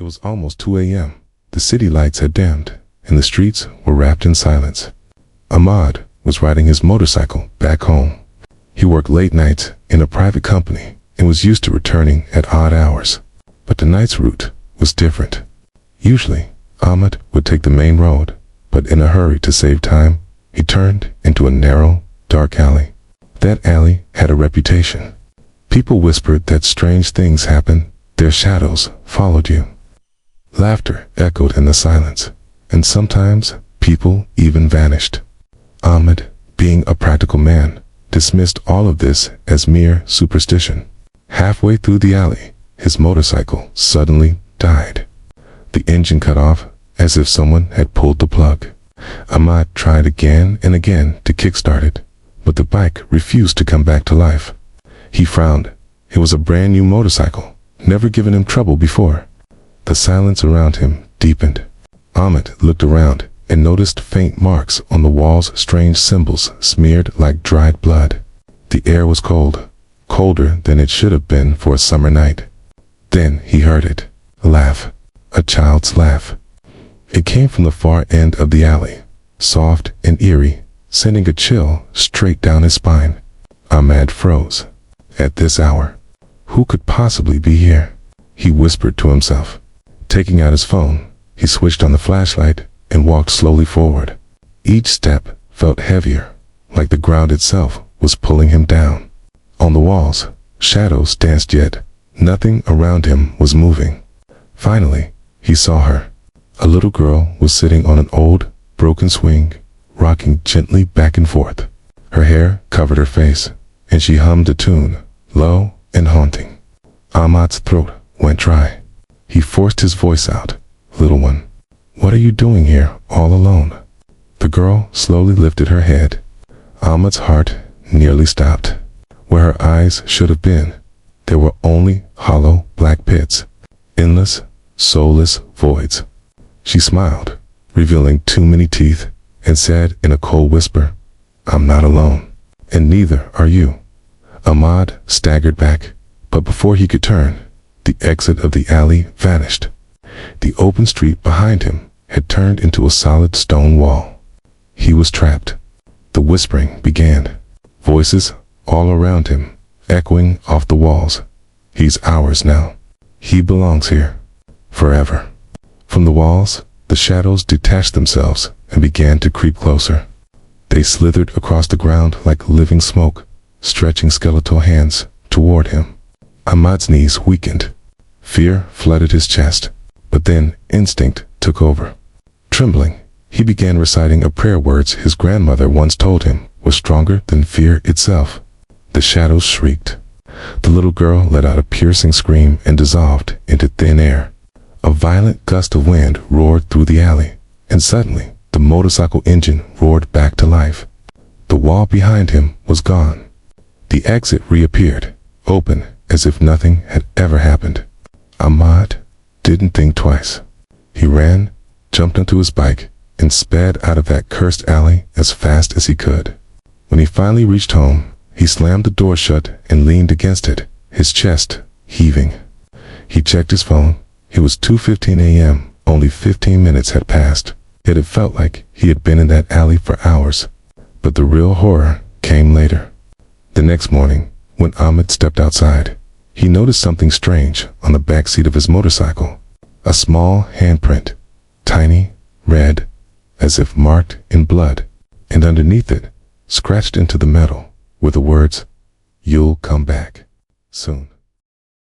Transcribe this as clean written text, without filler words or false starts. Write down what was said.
It was almost 2 a.m. The city lights had dimmed, and the streets were wrapped in silence. Ahmad was riding his motorcycle back home. He worked late nights in a private company and was used to returning at odd hours. But the night's route was different. Usually, Ahmad would take the main road, but in a hurry to save time, he turned into a narrow, dark alley. That alley had a reputation. People whispered that strange things happened. Their shadows followed you. Laughter echoed in the silence, and sometimes people even vanished. Ahmad, being a practical man, dismissed all of this as mere superstition. Halfway through the alley, his motorcycle suddenly died. The engine cut off as if someone had pulled the plug. Ahmad tried again and again to kickstart it, but the bike refused to come back to life. He frowned. It was a brand new motorcycle, never given him trouble before. The silence around him deepened. Ahmad looked around and noticed faint marks on the wall's strange symbols smeared like dried blood. The air was cold, colder than it should have been for a summer night. Then he heard it, a laugh, a child's laugh. It came from the far end of the alley, soft and eerie, sending a chill straight down his spine. Ahmad froze. At this hour, who could possibly be here? He whispered to himself. Taking out his phone, he switched on the flashlight and walked slowly forward. Each step felt heavier, like the ground itself was pulling him down. On the walls, shadows danced, yet nothing around him was moving. Finally, he saw her. A little girl was sitting on an old, broken swing, rocking gently back and forth. Her hair covered her face, and she hummed a tune, low and haunting. Ahmad's throat went dry. He forced his voice out. "Little one, what are you doing here all alone?" The girl slowly lifted her head. Ahmad's heart nearly stopped. Where her eyes should have been, there were only hollow black pits, endless, soulless voids. She smiled, revealing too many teeth, and said in a cold whisper, "I'm not alone, and neither are you." Ahmad staggered back, but before he could turn, the exit of the alley vanished. The open street behind him had turned into a solid stone wall. He was trapped. The whispering began, voices all around him, echoing off the walls. "He's ours now. He belongs here. Forever." From the walls, the shadows detached themselves and began to creep closer. They slithered across the ground like living smoke, stretching skeletal hands toward him. Ahmad's knees weakened. Fear flooded his chest, but then instinct took over. Trembling, he began reciting a prayer words his grandmother once told him were stronger than fear itself. The shadows shrieked. The little girl let out a piercing scream and dissolved into thin air. A violent gust of wind roared through the alley, and suddenly the motorcycle engine roared back to life. The wall behind him was gone. The exit reappeared, open as if nothing had ever happened. Ahmad didn't think twice. He ran, jumped onto his bike, and sped out of that cursed alley as fast as he could. When he finally reached home, he slammed the door shut and leaned against it, his chest heaving. He checked his phone. It was 2:15 a.m. Only 15 minutes had passed. Yet it felt like he had been in that alley for hours. But the real horror came later. The next morning, when Ahmad stepped outside, he noticed something strange on the back seat of his motorcycle. A small handprint, tiny, red, as if marked in blood, and underneath it, scratched into the metal, were the words, "You'll come back soon."